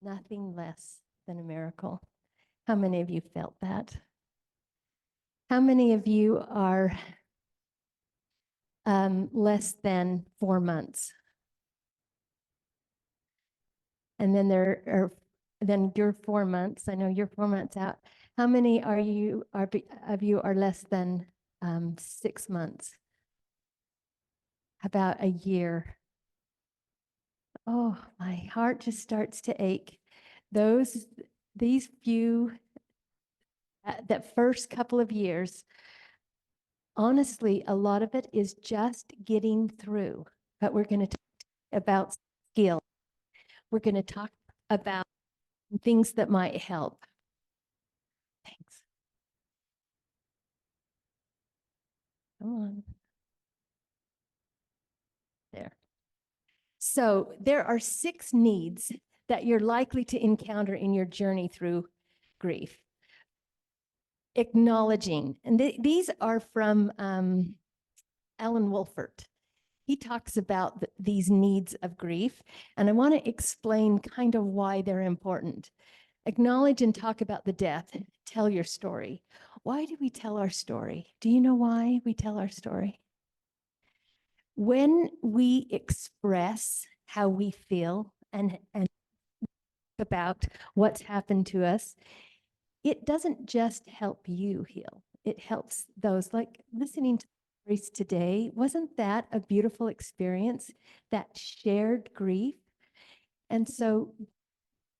nothing less than a miracle. How many of you felt that? How many of you are less than 4 months? And then then you're 4 months. I know you're 4 months out. How many of you are less than 6 months? About a year? Oh, my heart just starts to ache. These few, that first couple of years, honestly, a lot of it is just getting through. But we're going to talk about skill. We're going to talk about things that might help. Thanks. Come on. There. So there are 6 needs that you're likely to encounter in your journey through grief. Acknowledging, and these are from Alan Wolfert. He talks about these needs of grief, and I want to explain kind of why they're important. Acknowledge and talk about the death. Tell your story. Why do we tell our story? Do you know why we tell our story? When we express how we feel and about what's happened to us, it doesn't just help you heal. It helps those, like listening to stories today. Wasn't that a beautiful experience, that shared grief? And so,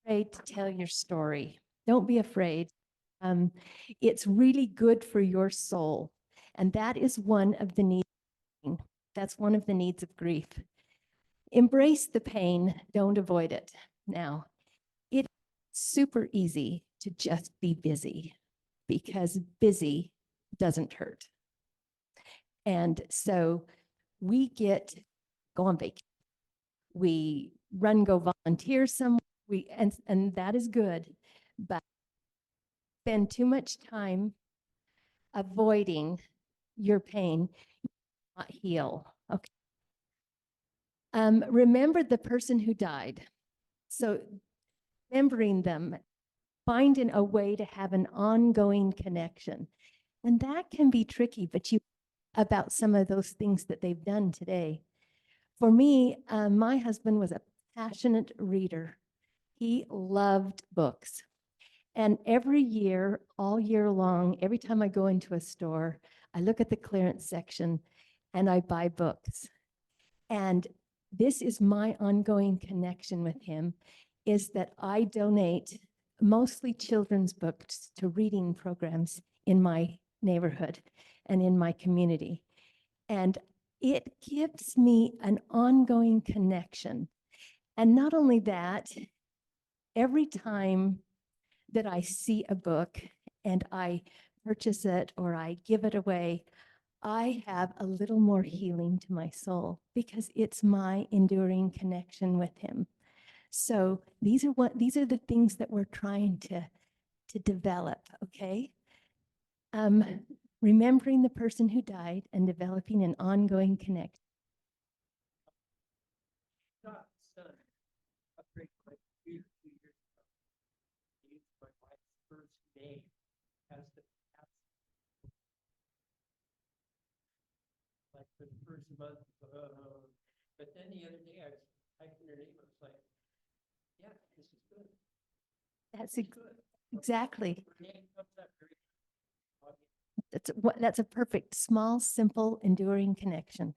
afraid to tell your story. Don't be afraid. It's really good for your soul. And that is one of the needs. That's one of the needs of grief. Embrace the pain, don't avoid it. Now, it's super easy to just be busy because busy doesn't hurt. And so we go on vacation, we go volunteer somewhere, and that is good, but spend too much time avoiding your pain, you will not heal. Okay. Remember the person who died. So remembering them, finding a way to have an ongoing connection. And that can be tricky, but about some of those things that they've done today. For me, my husband was a passionate reader. He loved books. And every year, all year long, every time I go into a store, I look at the clearance section and I buy books. And this is my ongoing connection with him, is that I donate mostly children's books to reading programs in my neighborhood and in my community. And it gives me an ongoing connection. And not only that, every time that I see a book and I purchase it or I give it away, I have a little more healing to my soul because it's my enduring connection with him. So these are the things that we're trying to develop, okay? Remembering the person who died and developing an ongoing connection. Like for the first month, but then the other day I was typing her name. I was like, yeah, this is good. That's exactly. That's a perfect, small, simple, enduring connection.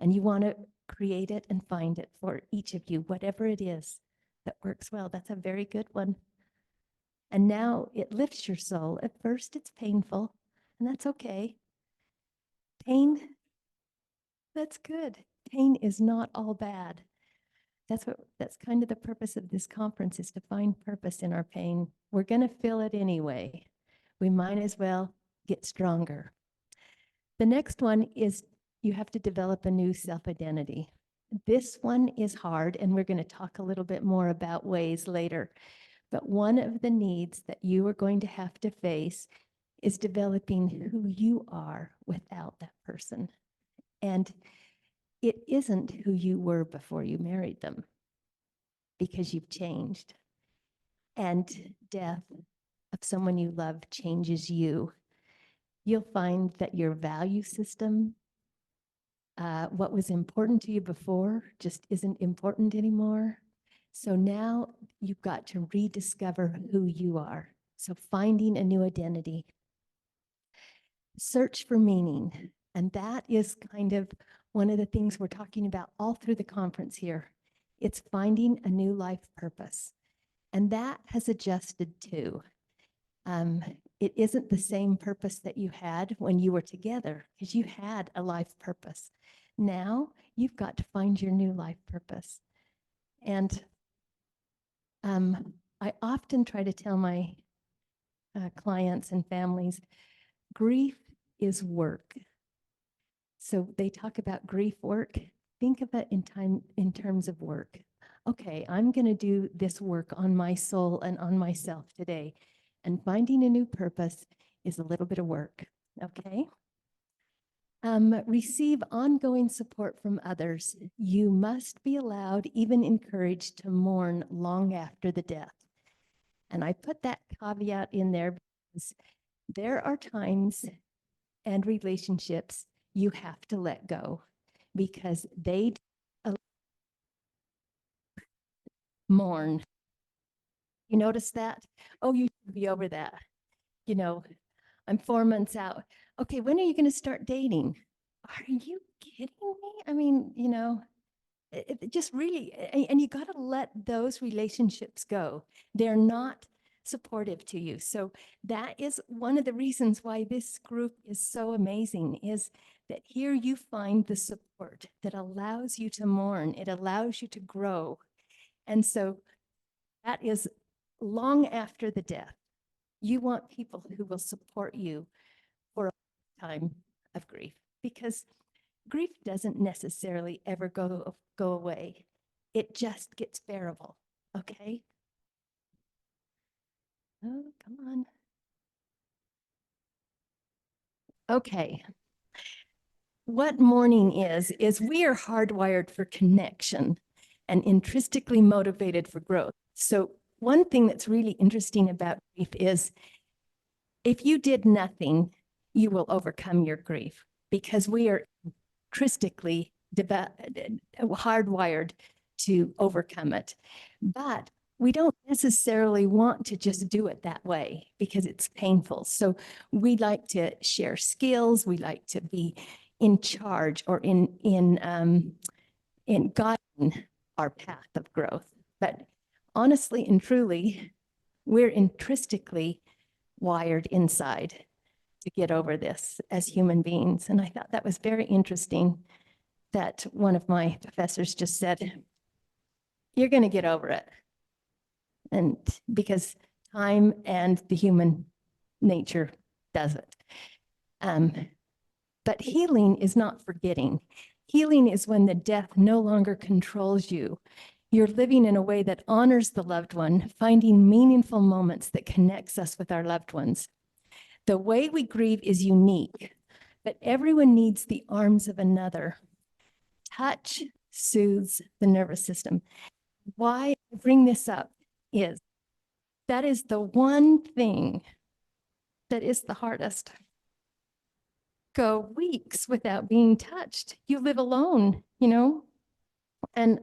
And you want to create it and find it for each of you, whatever it is that works well. That's a very good one. And now it lifts your soul. At first, it's painful, and that's okay. Pain, that's good. Pain is not all bad. That's kind of the purpose of this conference, is to find purpose in our pain. We're going to feel it anyway. We might as well get stronger. The next one is you have to develop a new self-identity. This one is hard, and we're going to talk a little bit more about ways later. But one of the needs that you are going to have to face is developing who you are without that person. And it isn't who you were before you married them, because you've changed. and death of someone you love changes you, you'll find that your value system, what was important to you before just isn't important anymore. So now you've got to rediscover who you are. So finding a new identity. Search for meaning. And that is kind of one of the things we're talking about all through the conference here. It's finding a new life purpose. And that has adjusted too. It isn't the same purpose that you had when you were together, because you had a life purpose. Now you've got to find your new life purpose. And I often try to tell my clients and families, grief is work. So they talk about grief work. Think of it in terms of work. Okay, I'm going to do this work on my soul and on myself today. And finding a new purpose is a little bit of work, okay? Receive ongoing support from others. You must be allowed, even encouraged, to mourn long after the death. And I put that caveat in there because there are times and relationships you have to let go because they mourn. You notice that? Oh, you should be over that. You know, I'm 4 months out. Okay, when are you going to start dating? Are you kidding me? I mean, it just really, and you got to let those relationships go. They're not supportive to you. So that is one of the reasons why this group is so amazing, is that here you find the support that allows you to mourn. It allows you to grow. And so that is long after the death. You want people who will support you for a time of grief, because grief doesn't necessarily ever go away. It just gets bearable, okay? Oh, come on. Okay. What mourning is we are hardwired for connection and intrinsically motivated for growth. So one thing that's really interesting about grief is if you did nothing, you will overcome your grief, because we are intrinsically hardwired to overcome it. But we don't necessarily want to just do it that way because it's painful. So we like to share skills. We like to be in charge or in guiding our path of growth. But honestly and truly, we're intrinsically wired inside to get over this as human beings. And I thought that was very interesting that one of my professors just said, you're going to get over it. And because time and the human nature does it. But healing is not forgetting. Healing is when the death no longer controls you. You're living in a way that honors the loved one, finding meaningful moments that connects us with our loved ones. The way we grieve is unique, but everyone needs the arms of another. Touch soothes the nervous system. Why I bring this up is that is the one thing that is the hardest. Go weeks without being touched. You live alone, and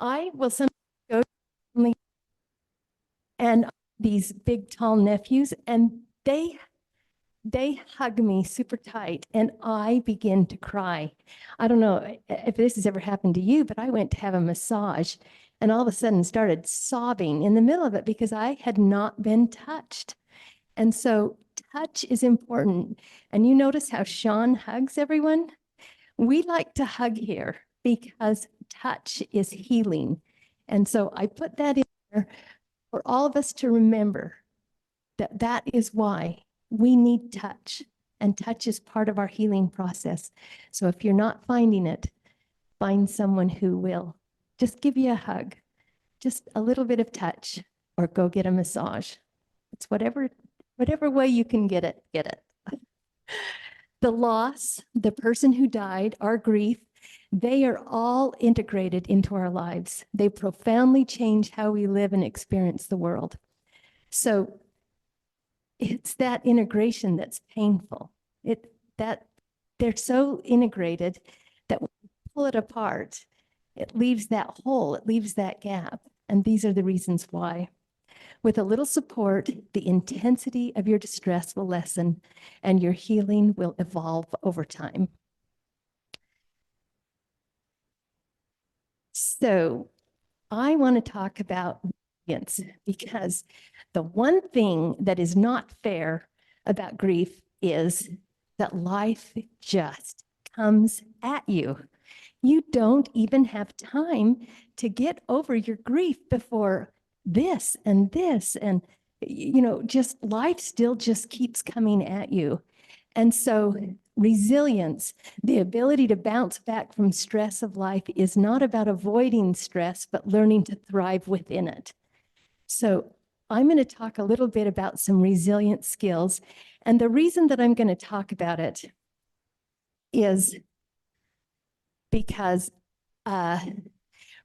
I will sometimes go to and these big tall nephews, and they hug me super tight and I begin to cry. I don't know if this has ever happened to you, but I went to have a massage and all of a sudden started sobbing in the middle of it because I had not been touched. And so touch is important. And you notice how Sean hugs everyone? We like to hug here because touch is healing. And so I put that in there for all of us to remember that that is why we need touch, and touch is part of our healing process. So if you're not finding it, find someone who will just give you a hug, just a little bit of touch, or go get a massage. It's whatever way you can get it, get it. The loss, the person who died, our grief, they are all integrated into our lives. They profoundly change how we live and experience the world. So it's that integration that's painful. That they're so integrated that when you pull it apart, it leaves that hole, it leaves that gap. And these are the reasons why. With a little support, the intensity of your distress will lessen and your healing will evolve over time. So I want to talk about resilience because the one thing that is not fair about grief is that life just comes at you. You don't even have time to get over your grief before this and this. And, just life still just keeps coming at you. And so resilience, the ability to bounce back from stress of life, is not about avoiding stress, but learning to thrive within it. So I'm going to talk a little bit about some resilient skills. And the reason that I'm going to talk about it is because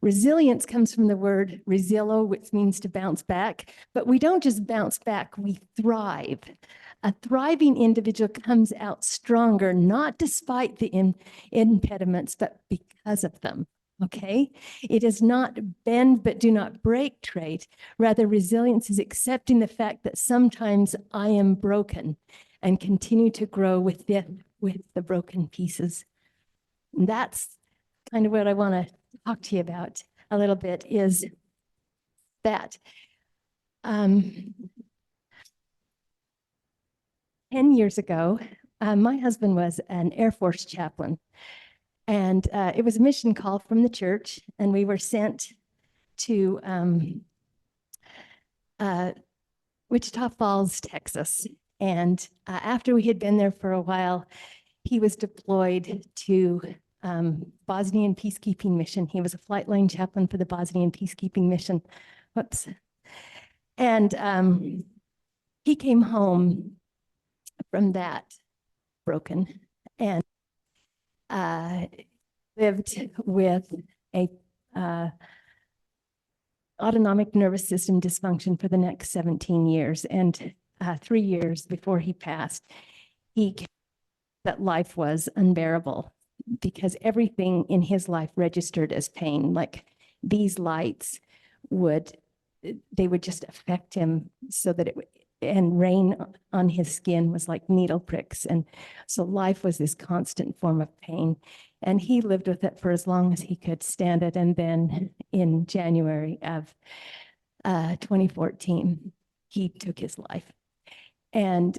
resilience comes from the word resilo, which means to bounce back. But we don't just bounce back, we thrive. A thriving individual comes out stronger, not despite the impediments, but because of them. Okay? It is not bend but do not break trait. Rather, resilience is accepting the fact that sometimes I am broken and continue to grow with the broken pieces. And that's kind of what I want to talk to you about a little bit, is that 10 years ago, my husband was an Air Force chaplain, and it was a mission call from the church, and we were sent to Wichita Falls, Texas. And after we had been there for a while, he was deployed to Bosnian peacekeeping mission. He was a flight line chaplain for the Bosnian peacekeeping mission. Whoops. And he came home from that broken and lived with a autonomic nervous system dysfunction for the next 17 years. And 3 years before he passed, that life was unbearable because everything in his life registered as pain. Like these lights would just affect him so that and rain on his skin was like needle pricks. And so life was this constant form of pain. And he lived with it for as long as he could stand it. And then in January of 2014, he took his life. And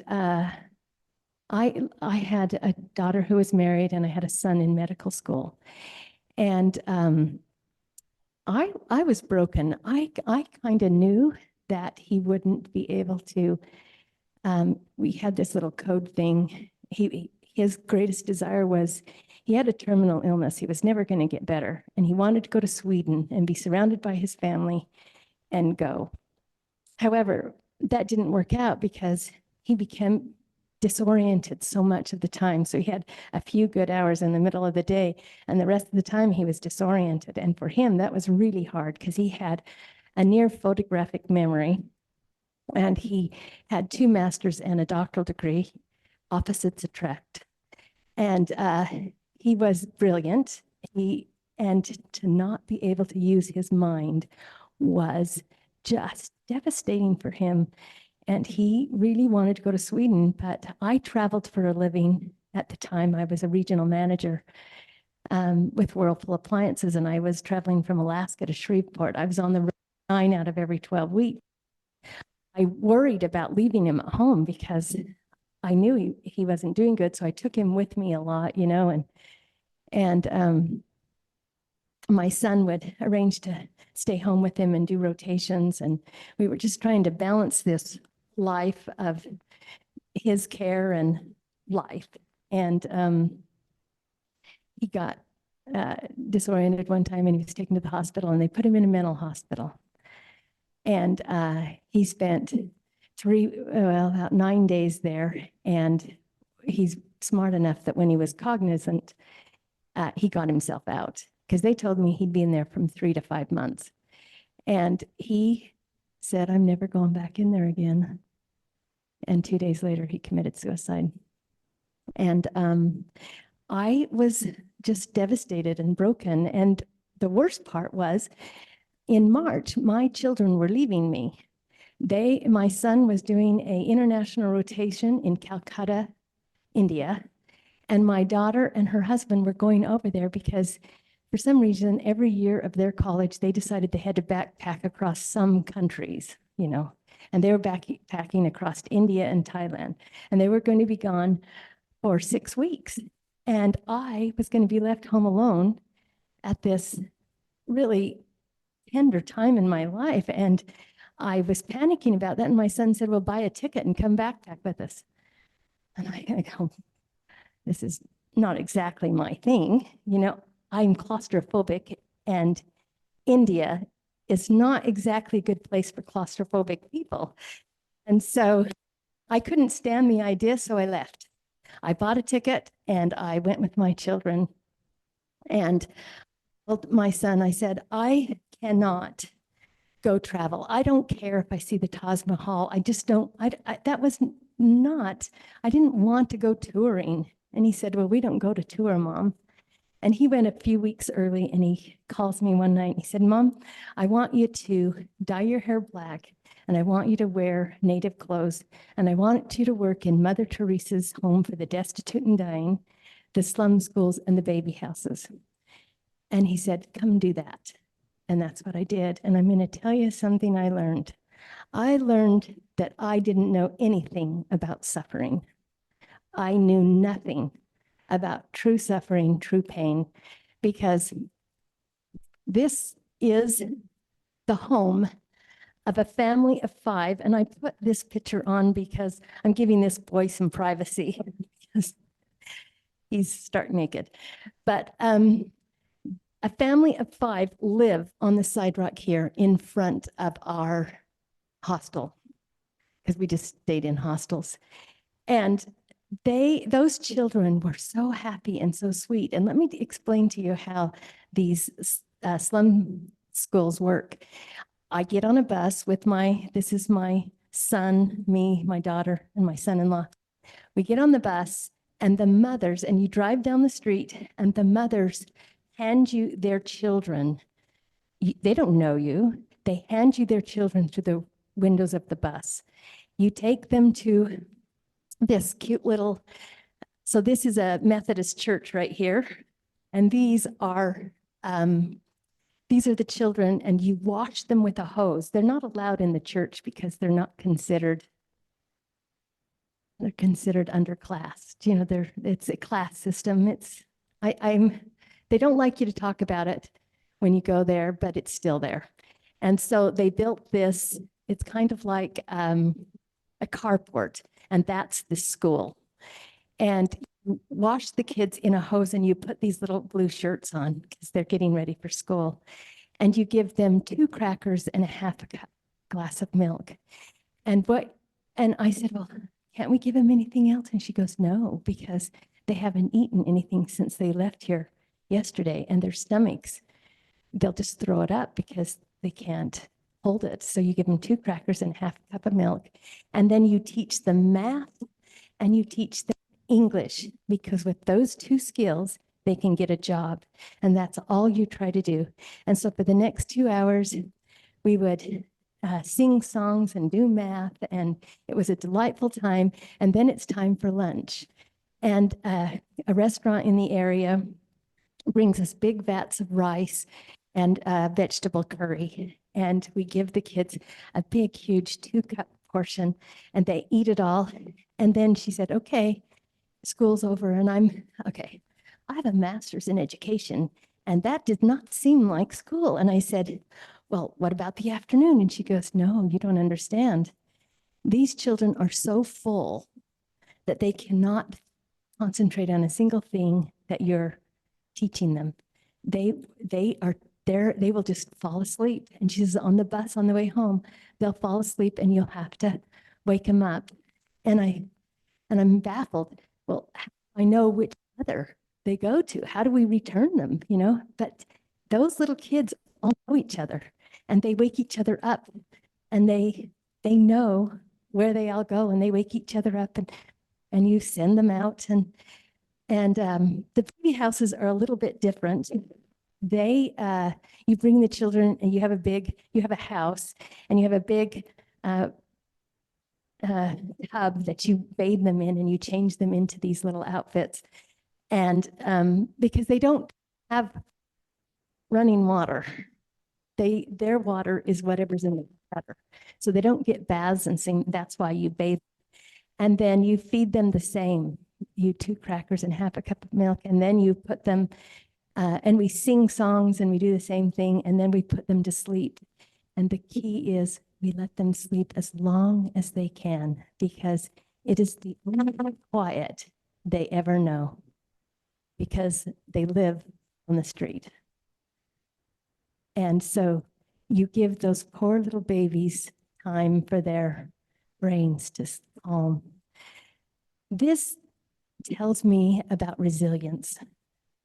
I had a daughter who was married, and I had a son in medical school. And I was broken. I kind of knew that he wouldn't be able to. We had this little code thing. His greatest desire was, he had a terminal illness. He was never going to get better. And he wanted to go to Sweden and be surrounded by his family and go. However, that didn't work out because he became disoriented so much of the time. So he had a few good hours in the middle of the day, and the rest of the time he was disoriented. And for him, that was really hard because he had a near photographic memory, and he had 2 masters and a doctoral degree. Opposites attract. And he was brilliant. And to not be able to use his mind was just devastating for him. And he really wanted to go to Sweden, but I traveled for a living. At the time, I was a regional manager with Whirlpool Appliances, and I was traveling from Alaska to Shreveport. I was on the road 9 out of every 12 weeks. I worried about leaving him at home because I knew he wasn't doing good. So I took him with me a lot, and my son would arrange to stay home with him and do rotations. And we were just trying to balance this life of his care and life. And he got disoriented one time, and he was taken to the hospital, and they put him in a mental hospital. And he spent about 9 days there. And he's smart enough that when he was cognizant, he got himself out, because they told me he'd be in there from 3 to 5 months. And he said, I'm never going back in there again. And 2 days later, he committed suicide. And I was just devastated and broken. And the worst part was in March, my children were leaving me. My son was doing an international rotation in Calcutta, India, and my daughter and her husband were going over there because for some reason, every year of their college, they decided they had to backpack across some countries, and they were backpacking across India and Thailand, and they were going to be gone for 6 weeks. And I was going to be left home alone at this really tender time in my life. And I was panicking about that. And my son said, well, buy a ticket and come backpack with us. And I go, this is not exactly my thing. I'm claustrophobic, and India is not exactly a good place for claustrophobic people. And so I couldn't stand the idea, so I left. I bought a ticket and I went with my children. And told my son, I said, I cannot go travel. I don't care if I see the Taj Mahal. I just don't, that was not, I didn't want to go touring. And he said, well, we don't go to tour, Mom. And he went a few weeks early and he calls me one night and he said, Mom, I want you to dye your hair black and I want you to wear native clothes and I want you to work in Mother Teresa's home for the destitute and dying, the slum schools and the baby houses. And he said, come do that. And that's what I did. And I'm going to tell you something I learned. I learned that I didn't know anything about suffering. I knew nothing about true suffering, true pain, because this is the home of a family of 5. And I put this picture on because I'm giving this boy some privacy because he's stark naked. But a family of 5 live on the sidewalk here in front of our hostel because we just stayed in hostels. And those children were so happy and so sweet. And let me explain to you how these slum schools work. I get on a bus with this is my son, me, my daughter, and my son-in-law. We get on the bus and the mothers, and you drive down the street and the mothers hand you their children. They don't know you. They hand you their children through the windows of the bus. You take them to this cute little, so this is a Methodist church right here. And these are the children, and you wash them with a hose. They're not allowed in the church because they're not considered, they're considered underclassed. It's a class system. They don't like you to talk about it when you go there, but it's still there. And so they built this, it's kind of like a carport, and that's the school. And you wash the kids in a hose and you put these little blue shirts on because they're getting ready for school. And you give them 2 crackers and a half a glass of milk. And I said, well, can't we give them anything else? And she goes, no, because they haven't eaten anything since they left here yesterday, and their stomachs, they'll just throw it up because they can't hold it. So you give them 2 crackers and half a cup of milk, and then you teach them math and you teach them English, because with those 2 skills, they can get a job. And that's all you try to do. And so for the next 2 hours, we would sing songs and do math, and it was a delightful time. And then it's time for lunch. And a restaurant in the area brings us big vats of rice and vegetable curry. And we give the kids a big, huge 2-cup portion, and they eat it all. And then she said, okay, school's over. And okay, I have a master's in education, and that did not seem like school. And I said, well, what about the afternoon? And she goes, no, you don't understand. These children are so full that they cannot concentrate on a single thing that you're teaching them. They are there, they will just fall asleep. And she says, on the bus on the way home, they'll fall asleep and you'll have to wake them up. And I'm baffled. Well, I know which mother they go to. How do we return them? But those little kids all know each other, and they wake each other up. and they know where they all go, and they wake each other up, and you send them out. And the baby houses are a little bit different. You bring the children, and you have a house, and you have a big tub that you bathe them in, and you change them into these little outfits. And because they don't have running water, their water is whatever's in the gutter. So they don't get baths and sing. That's why you bathe. And then you feed them the same. You 2 crackers and half a cup of milk, and then you put them, and we sing songs, and we do the same thing, and then we put them to sleep. And the key is we let them sleep as long as they can, because it is the only quiet they ever know, because they live on the street. And so you give those poor little babies time for their brains to calm. This tells me about resilience.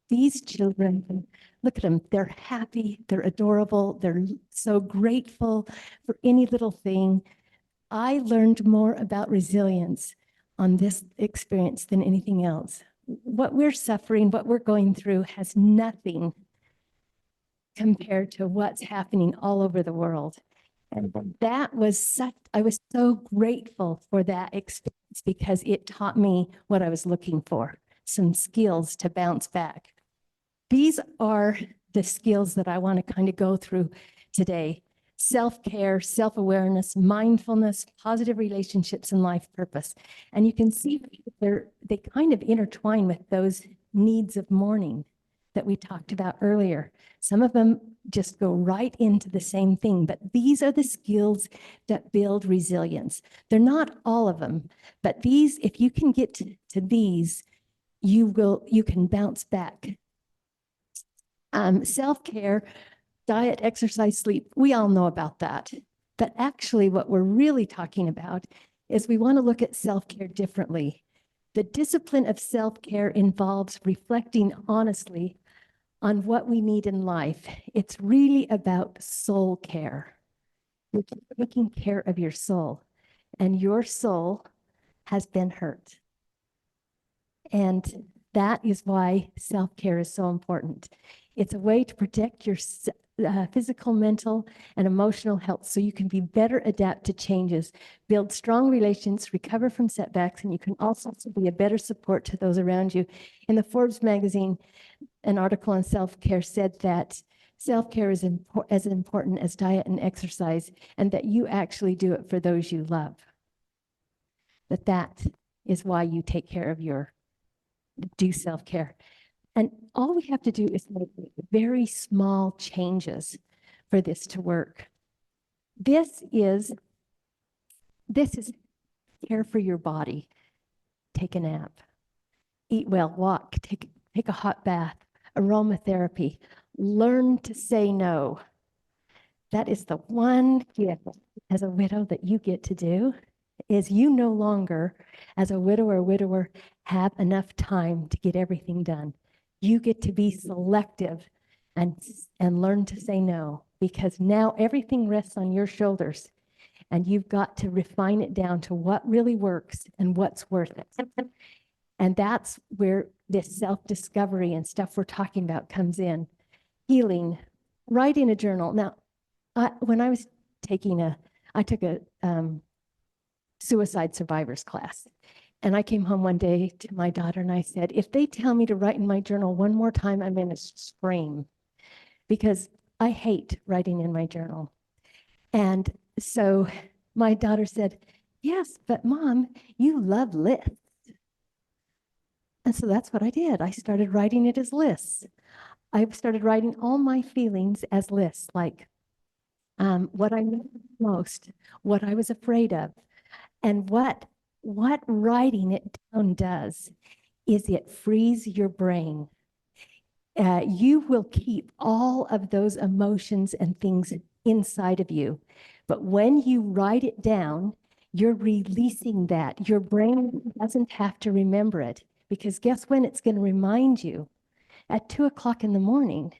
These children, look at them, they're happy, they're adorable, they're so grateful for any little thing. I learned more about resilience on this experience than anything else. What we're suffering, what we're going through has nothing compared to what's happening all over the world. And that was I was so grateful for that experience, because it taught me what I was looking for, some skills to bounce back. These are the skills that I want to kind of go through today: self-care, self-awareness, mindfulness, positive relationships, and life purpose. And you can see they kind of intertwine with those needs of mourning that we talked about earlier. Some of them just go right into the same thing, but these are the skills that build resilience. They're not all of them, but these, if you can get to these, you can bounce back. Self-care, diet, exercise, sleep, we all know about that. But actually what we're really talking about is we want to look at self-care differently. The discipline of self-care involves reflecting honestly on what we need in life. It's really about soul care. You're taking care of your soul, and your soul has been hurt. And that is why self-care is so important. It's a way to protect your physical, mental, and emotional health, so you can be better adapt to changes, build strong relations, recover from setbacks, and you can also be a better support to those around you. In the Forbes magazine, an article on self-care said that self-care is as important as diet and exercise, and that you actually do it for those you love. That is why you do self-care. And all we have to do is make very small changes for this to work. This is care for your body. Take a nap, eat well, walk, take a hot bath, aromatherapy, learn to say no. That is the one gift as a widow that you get to do, is you no longer, as a widow or widower, have enough time to get everything done. You get to be selective and learn to say no, because now everything rests on your shoulders, and you've got to refine it down to what really works and what's worth it. And that's where this self-discovery and stuff we're talking about comes in. Healing, writing a journal. Now, when I was I took a suicide survivors class. And I came home one day to my daughter and I said, if they tell me to write in my journal one more time, I'm going to scream, because I hate writing in my journal. And so my daughter said, yes, but Mom, you love lists. And so that's what I did. I started writing it as lists. I started writing all my feelings as lists, like what I loved most, what I was afraid of. And what writing it down does is it frees your brain. You will keep all of those emotions and things inside of you. But when you write it down, you're releasing that. Your brain doesn't have to remember it, because guess when it's going to remind you? At 2 o'clock in the morning.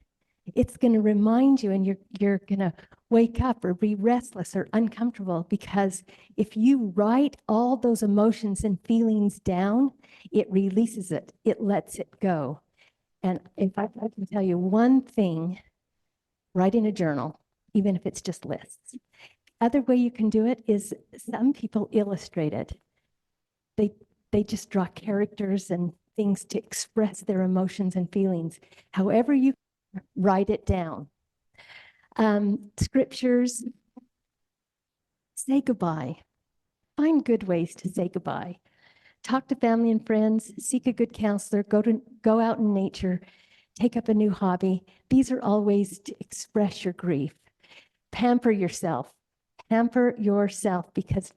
It's going to remind you, and you're going to wake up or be restless or uncomfortable, because if you write all those emotions and feelings down, it releases it, it lets it go. And if I can tell you one thing, write in a journal, even if it's just lists. Other way you can do it is some people illustrate it. They just draw characters and things to express their emotions and feelings. However you write it down. Scriptures, say goodbye. Find good ways to say goodbye. Talk to family and friends, seek a good counselor, go out in nature, take up a new hobby. These are all ways to express your grief. Pamper yourself. Pamper yourself, because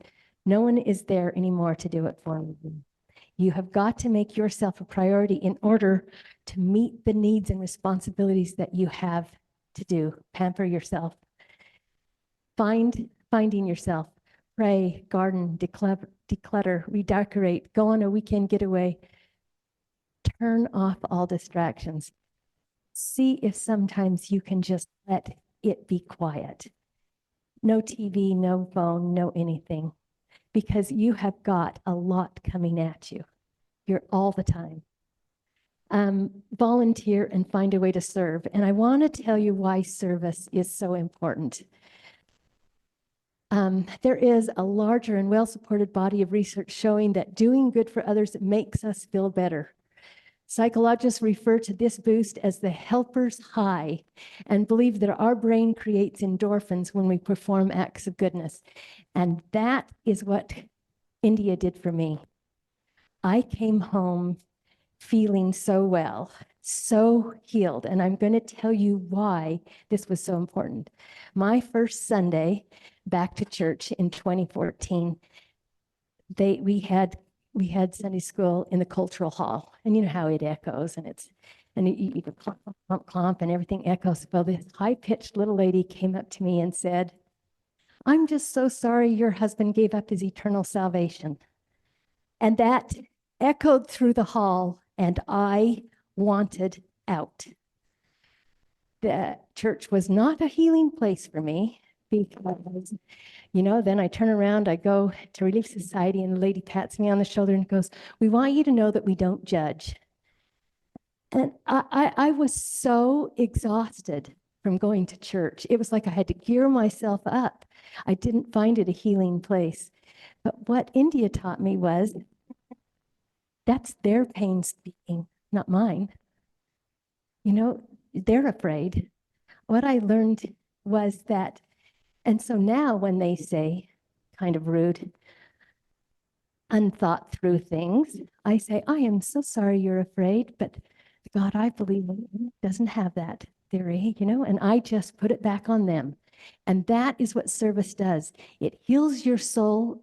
no one is there anymore to do it for you. You have got to make yourself a priority in order to meet the needs and responsibilities that you have to do. Pamper yourself. Finding yourself. Pray, garden, declutter, redecorate, go on a weekend getaway. Turn off all distractions. See if sometimes you can just let it be quiet. No TV, no phone, no anything, because you have got a lot coming at you. You're all the time. Volunteer and find a way to serve. And I want to tell you why service is so important. There is a larger and well-supported body of research showing that doing good for others makes us feel better. Psychologists refer to this boost as the helper's high and believe that our brain creates endorphins when we perform acts of goodness. And that is what India did for me. I came home feeling so well, so healed. And I'm going to tell you why this was so important. My first Sunday back to church in 2014, we had Sunday school in the cultural hall, and you know how it echoes, and you clomp, clomp, clomp, and everything echoes. Well, this high-pitched little lady came up to me and said, "I'm just so sorry your husband gave up his eternal salvation." And that echoed through the hall, and I wanted out. The church was not a healing place for me, because, then I turn around, I go to Relief Society, and the lady pats me on the shoulder and goes, "We want you to know that we don't judge." And I was so exhausted from going to church. It was like I had to gear myself up. I didn't find it a healing place. But what India taught me was, that's their pain speaking, not mine. They're afraid. What I learned was that, and so now when they say, kind of rude, unthought through things, I say, "I am so sorry you're afraid, but God, I believe, doesn't have that theory, and I just put it back on them." And that is what service does. It heals your soul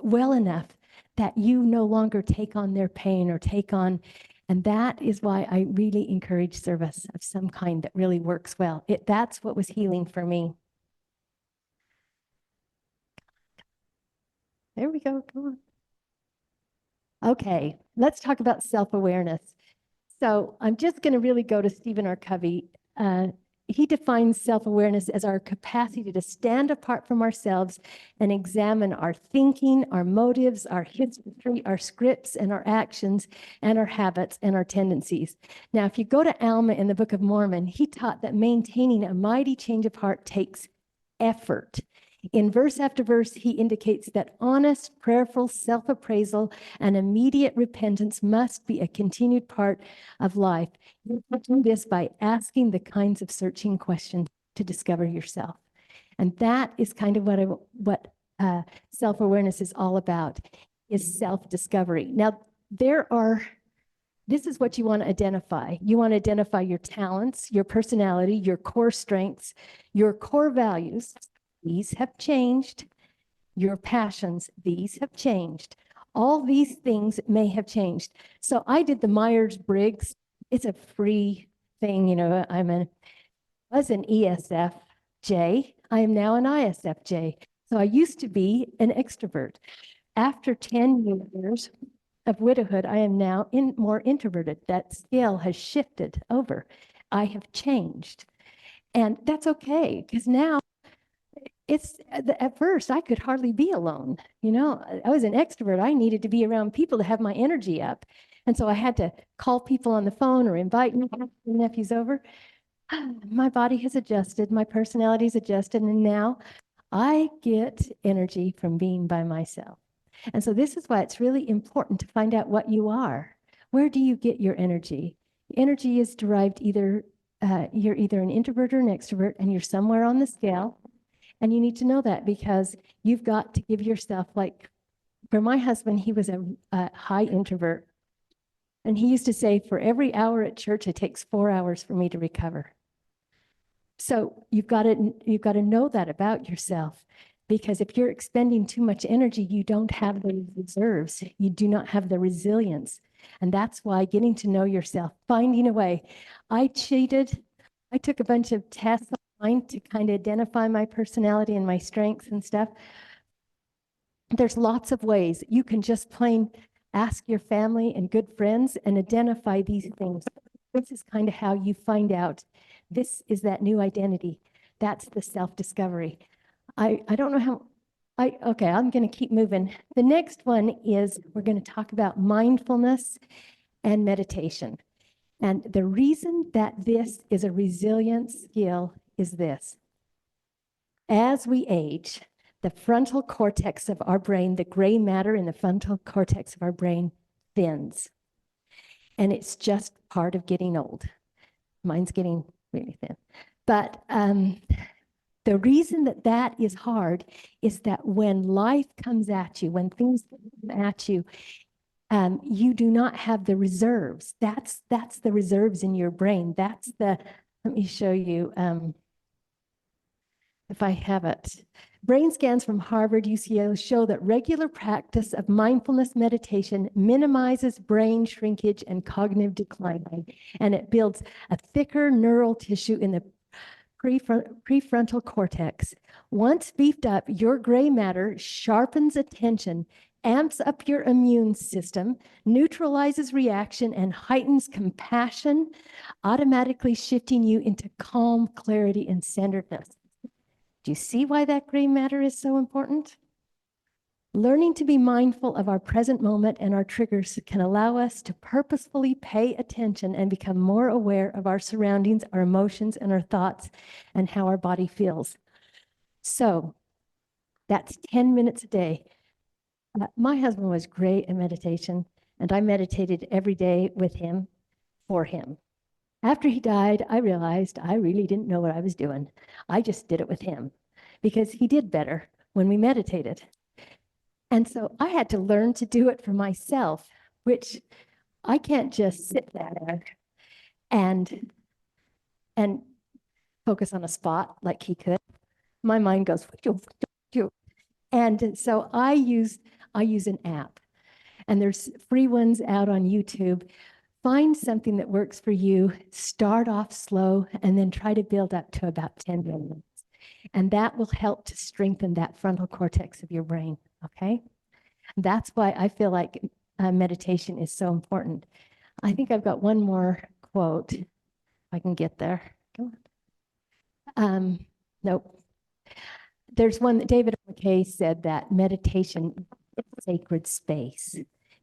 well enough that you no longer take on their pain or and that is why I really encourage service of some kind that really works well. That's what was healing for me. There we go, come on. Okay, let's talk about self-awareness. So I'm just going to really go to Stephen R. Covey. He defines self-awareness as our capacity to stand apart from ourselves and examine our thinking, our motives, our history, our scripts, and our actions, and our habits, and our tendencies. Now, if you go to Alma in the Book of Mormon, he taught that maintaining a mighty change of heart takes effort. In verse after verse, he indicates that honest, prayerful self-appraisal and immediate repentance must be a continued part of life. You do this by asking the kinds of searching questions to discover yourself. And that is kind of what self-awareness is all about, is self-discovery. Now, this is what you want to identify. You want to identify your talents, your personality, your core strengths, your core values. These have changed. Your passions, these have changed. All these things may have changed. So I did the Myers-Briggs. It's a free thing, I was an ESFJ. I am now an ISFJ. So I used to be an extrovert. After 10 years of widowhood, I am now more introverted. That scale has shifted over. I have changed. And that's okay, because now at first I could hardly be alone. You know, I was an extrovert. I needed to be around people to have my energy up. And so I had to call people on the phone or invite nephews over. My body has adjusted, my personality's adjusted, and now I get energy from being by myself. And so this is why it's really important to find out what you are. Where do you get your energy? Energy is derived you're either an introvert or an extrovert, and you're somewhere on the scale. And you need to know that because you've got to give yourself, like, for my husband, he was a high introvert. And he used to say, for every hour at church, it takes 4 hours for me to recover. So you've got to know that about yourself, because if you're expending too much energy, you don't have the reserves. You do not have the resilience. And that's why getting to know yourself, finding a way. I cheated. I took a bunch of tests online to kind of identify my personality and my strengths and stuff. There's lots of ways. You can just plain ask your family and good friends and identify these things. This is kind of how you find out this is that new identity. That's the self-discovery. I don't know how, okay, I'm going to keep moving. The next one is we're going to talk about mindfulness and meditation. And the reason that this is a resilient skill is this. As we age, the frontal cortex of our brain, the gray matter in the frontal cortex of our brain thins. And it's just part of getting old. Mine's getting really thin. But the reason that that is hard is that when life comes at you, when things come at you, you do not have the reserves. That's the reserves in your brain. Let me show you if I have it. Brain scans from Harvard, UCLA show that regular practice of mindfulness meditation minimizes brain shrinkage and cognitive decline, and it builds a thicker neural tissue in the prefrontal cortex. Once beefed up, your gray matter sharpens attention, amps up your immune system, neutralizes reaction, and heightens compassion, automatically shifting you into calm, clarity, and centeredness. Do you see why that gray matter is so important? Learning to be mindful of our present moment and our triggers can allow us to purposefully pay attention and become more aware of our surroundings, our emotions, and our thoughts, and how our body feels. So that's 10 minutes a day. My husband was great at meditation, and I meditated every day with him, for him. After he died, I realized I really didn't know what I was doing. I just did it with him because he did better when we meditated. And so I had to learn to do it for myself, which I can't just sit there and focus on a spot like he could. My mind goes, and so I use an app, and there's free ones out on YouTube. Find something that works for you, start off slow, and then try to build up to about 10 minutes. And that will help to strengthen that frontal cortex of your brain, okay? That's why I feel like meditation is so important. I think I've got one more quote, if I can get there. Come on. Nope. There's one that David McKay said that meditation is a sacred space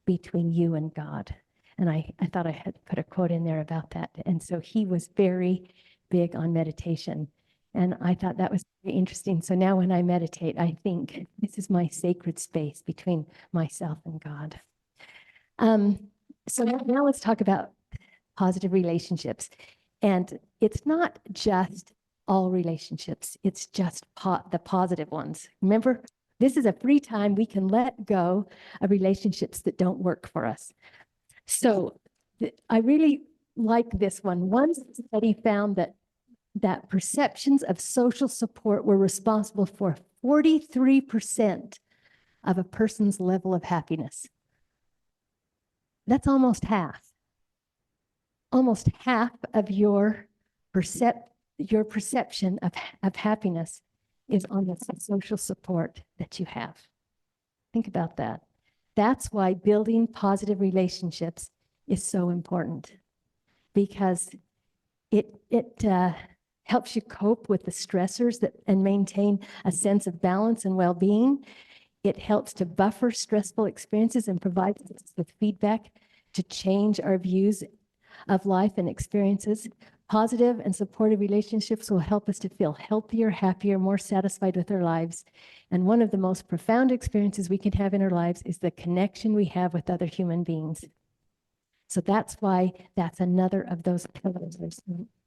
between you and God. And I thought I had put a quote in there about that. And so he was very big on meditation. And I thought that was very interesting. So now when I meditate, I think this is my sacred space between myself and God. So now let's talk about positive relationships. And it's not just all relationships. It's just the positive ones. Remember, this is a free time. We can let go of relationships that don't work for us. So I really like this one. One study found that perceptions of social support were responsible for 43% of a person's level of happiness. That's almost half. Almost half of your perception of happiness is on the social support that you have. Think about that. That's why building positive relationships is so important, because it helps you cope with the stressors that and maintain a sense of balance and well-being. It helps to buffer stressful experiences and provides us with feedback to change our views of life and experiences. Positive and supportive relationships will help us to feel healthier, happier, more satisfied with our lives. And one of the most profound experiences we can have in our lives is the connection we have with other human beings. So that's why that's another of those pillars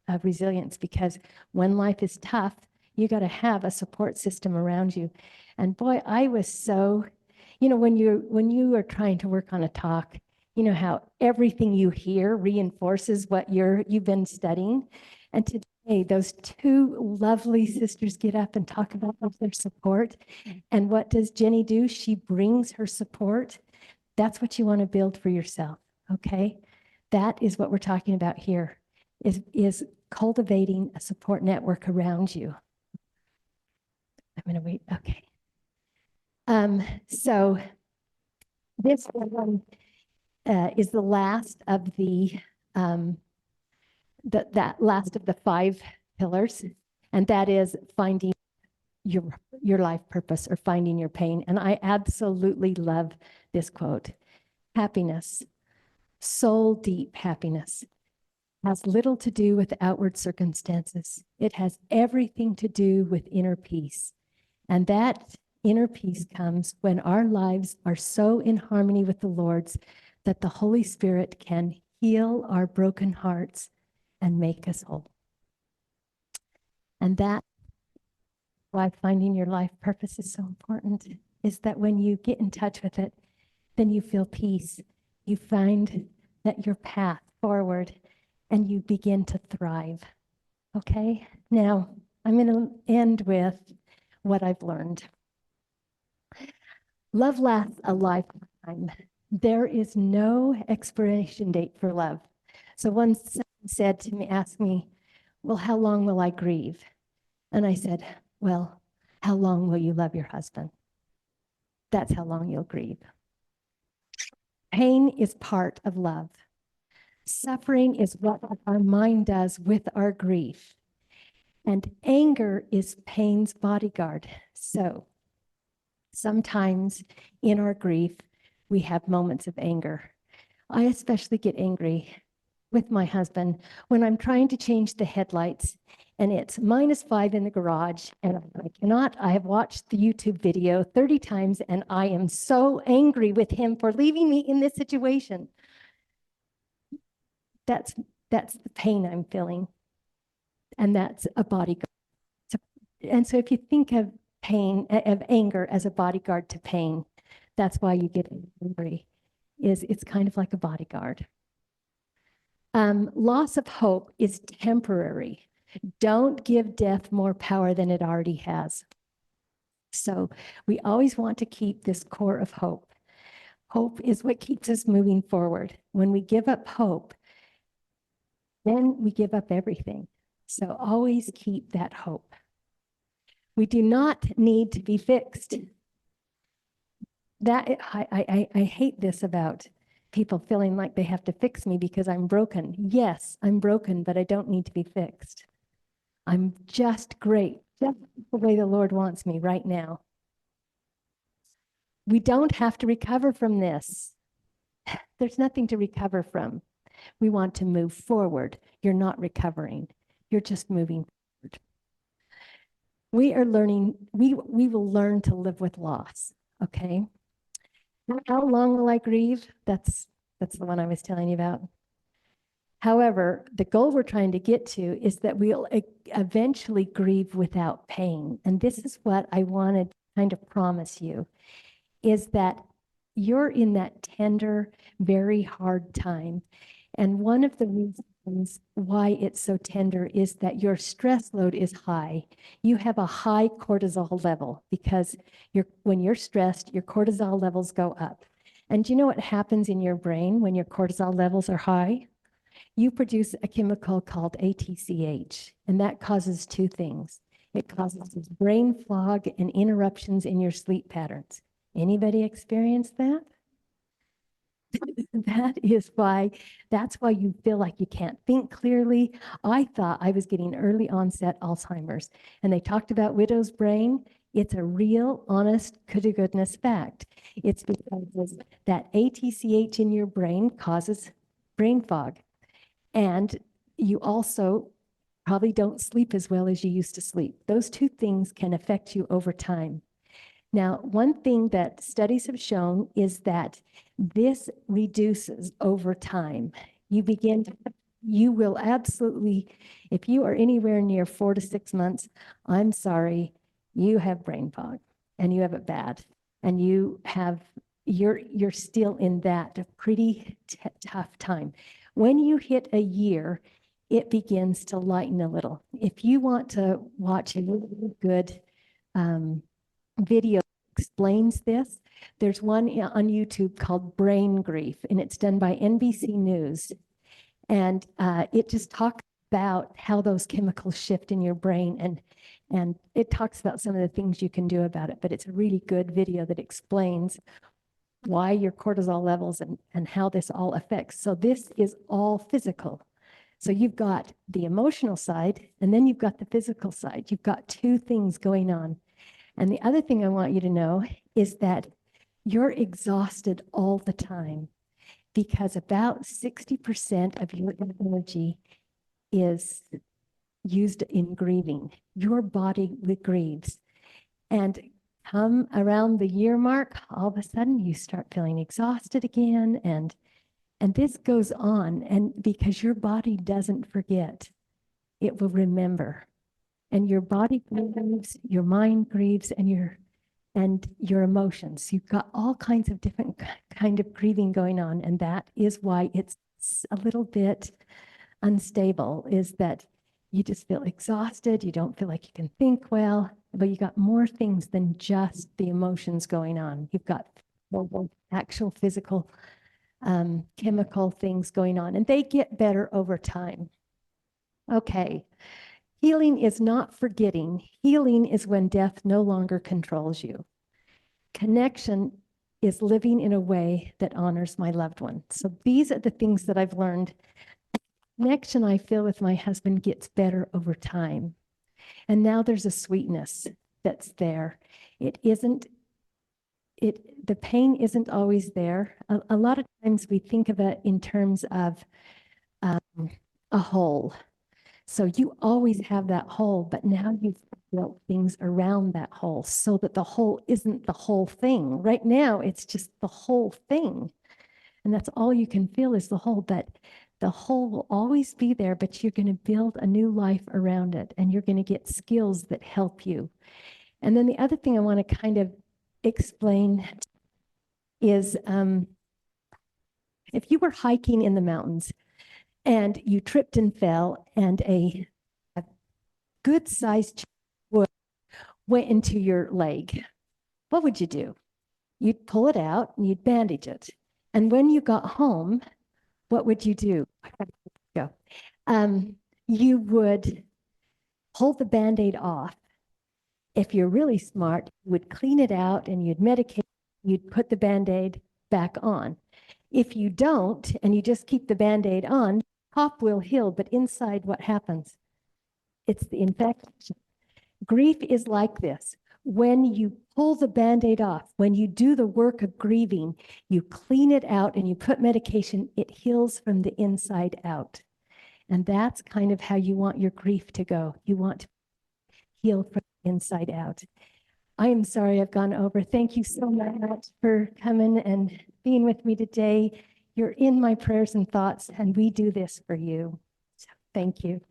of resilience, because when life is tough, you got to have a support system around you. And boy, I was so, when you are trying to work on a talk, you know how everything you hear reinforces what you've been studying. And today, those two lovely sisters get up and talk about their support. And what does Jenny do? She brings her support. That's what you want to build for yourself, okay? That is what we're talking about here, is cultivating a support network around you. I'm going to wait, okay. So this one is the last of the last of the 5 pillars, and that is finding your life purpose or finding your pain. And I absolutely love this quote. Happiness, soul deep happiness, has little to do with outward circumstances. It has everything to do with inner peace. And that inner peace comes when our lives are so in harmony with the Lord's that the Holy Spirit can heal our broken hearts and make us whole. And that's why finding your life purpose is so important, is that when you get in touch with it, then you feel peace. You find that your path forward and you begin to thrive. Okay? Now, I'm going to end with what I've learned. Love lasts a lifetime. There is no expiration date for love. So one said to me, asked me, well, how long will I grieve? And I said, well, how long will you love your husband? That's how long you'll grieve. Pain is part of love. Suffering is what our mind does with our grief. And anger is pain's bodyguard. So sometimes in our grief, we have moments of anger. I especially get angry with my husband when I'm trying to change the headlights and it's -5 in the garage and I have watched the YouTube video 30 times and I am so angry with him for leaving me in this situation. That's the pain I'm feeling. And that's a bodyguard. And so if you think of pain, of anger as a bodyguard to pain, that's why you get angry, it's kind of like a bodyguard. Loss of hope is temporary. Don't give death more power than it already has. So we always want to keep this core of hope. Hope is what keeps us moving forward. When we give up hope, then we give up everything. So always keep that hope. We do not need to be fixed. That I hate this about people feeling like they have to fix me because I'm broken. Yes, I'm broken, but I don't need to be fixed. I'm just great, just the way the Lord wants me right now. We don't have to recover from this. There's nothing to recover from. We want to move forward. You're not recovering. You're just moving forward. We are learning, we will learn to live with loss, okay? How long will I grieve? That's the one I was telling you about. However, the goal we're trying to get to is that we'll eventually grieve without pain. And this is what I wanted to kind of promise you, is that you're in that tender, very hard time. And one of the reasons why it's so tender is that your stress load is high. You have a high cortisol level because when you're stressed, your cortisol levels go up. And do you know what happens in your brain when your cortisol levels are high? You produce a chemical called ATCH, and that causes 2 things. It causes brain fog and interruptions in your sleep patterns. Anybody experience that? That's why you feel like you can't think clearly. I thought I was getting early onset Alzheimer's, and they talked about widow's brain. It's a real, honest, to goodness fact. It's because that ATCH in your brain causes brain fog. And you also probably don't sleep as well as you used to sleep. Those two things can affect you over time. Now, one thing that studies have shown is that this reduces over time. You will absolutely, if you are anywhere near 4 to 6 months, I'm sorry, you have brain fog and you have it bad. And you're still in that pretty tough time. When you hit a year, it begins to lighten a little. If you want to watch a really good video explains this, there's one on YouTube called Brain Grief, and it's done by NBC News. And it just talks about how those chemicals shift in your brain, and it talks about some of the things you can do about it. But it's a really good video that explains why your cortisol levels and how this all affects. So this is all physical. So you've got the emotional side, and then you've got the physical side. You've got two things going on. And the other thing I want you to know is that you're exhausted all the time, because about 60% of your energy is used in grieving. Your body grieves. And come around the year mark, all of a sudden you start feeling exhausted again. And this goes on. And because your body doesn't forget, it will remember. And your body grieves, your mind grieves, and your emotions. You've got all kinds of different kind of grieving going on. And that is why it's a little bit unstable, is that you just feel exhausted. You don't feel like you can think well, but you got more things than just the emotions going on. You've got actual physical, chemical things going on, and they get better over time. Okay. Healing is not forgetting. Healing is when death no longer controls you. Connection is living in a way that honors my loved one. So these are the things that I've learned. Connection, I feel, with my husband gets better over time. And now there's a sweetness that's there. The pain isn't always there. A lot of times we think of it in terms of a hole. So you always have that hole, but now you've built things around that hole so that the hole isn't the whole thing. Right now, it's just the whole thing. And that's all you can feel is the hole, but the hole will always be there, but you're going to build a new life around it, and you're going to get skills that help you. And then the other thing I want to kind of explain is if you were hiking in the mountains and you tripped and fell, and a good-sized wood went into your leg, what would you do? You'd pull it out and you'd bandage it. And when you got home, what would you do? Go. You would pull the Band-Aid off. If you're really smart, you would clean it out and you'd medicate, you'd put the Band-Aid back on. If you don't, and you just keep the Band-Aid on, top will heal, but inside what happens? It's the infection. Grief is like this. When you pull the Band-Aid off, when you do the work of grieving, you clean it out and you put medication, it heals from the inside out. And that's kind of how you want your grief to go. You want to heal from the inside out. I am sorry I've gone over. Thank you so much for coming and being with me today. You're in my prayers and thoughts, and we do this for you. So thank you.